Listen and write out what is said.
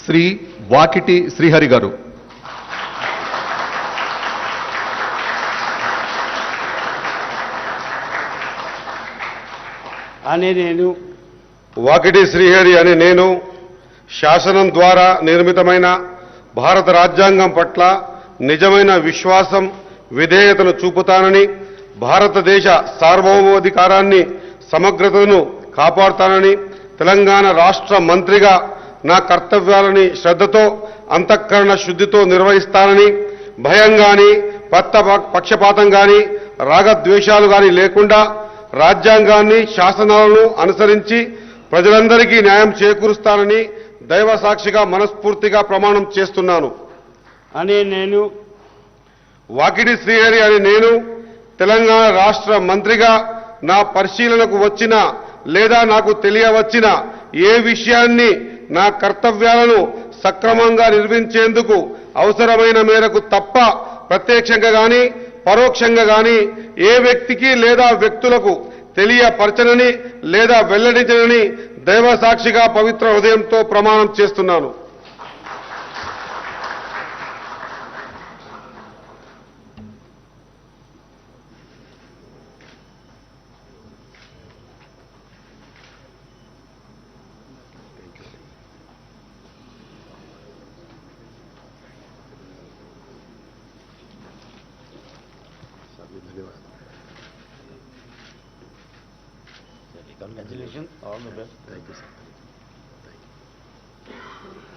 శ్రీ వాకిటి శ్రీహరి గారు. వాకిటి శ్రీహరి అనే నేను శాసనం ద్వారా నిర్మితమైన భారత రాజ్యాంగం పట్ల నిజమైన విశ్వాసం విధేయతను చూపుతానని, భారతదేశ సార్వభౌమాధికారాన్ని సమగ్రతను కాపాడుతానని, తెలంగాణ రాష్ట్ర మంత్రిగా నా కర్తవ్యాలని శ్రద్ధతో అంతఃకరణ శుద్ధితో నిర్వహిస్తానని, భయం గాని పక్షపాతం గాని రాగద్వేషాలు గాని లేకుండా రాజ్యాంగాన్ని శాసనాలను అనుసరించి ప్రజలందరికీ న్యాయం చేకూరుస్తానని దైవ సాక్షిగా మనస్ఫూర్తిగా ప్రమాణం చేస్తున్నాను. వాకిటి శ్రీహరి అని నేను తెలంగాణ రాష్ట్ర మంత్రిగా నా పరిశీలనకు వచ్చిన లేదా నాకు తెలియవచ్చిన ఏ విషయాన్ని నా కర్తవ్యాలను సక్రమంగా నిర్వహించేందుకు అవసరమైన మేరకు తప్ప ప్రత్యక్షంగా గాని పరోక్షంగా గాని ఏ వ్యక్తికి లేదా వ్యక్తులకు తెలియపరచనని లేదా వెల్లడించనని దైవ సాక్షిగా పవిత్ర హృదయంతో ప్రమాణం చేస్తున్నాను. Congratulations, all the best. Thank you, sir. Thank you.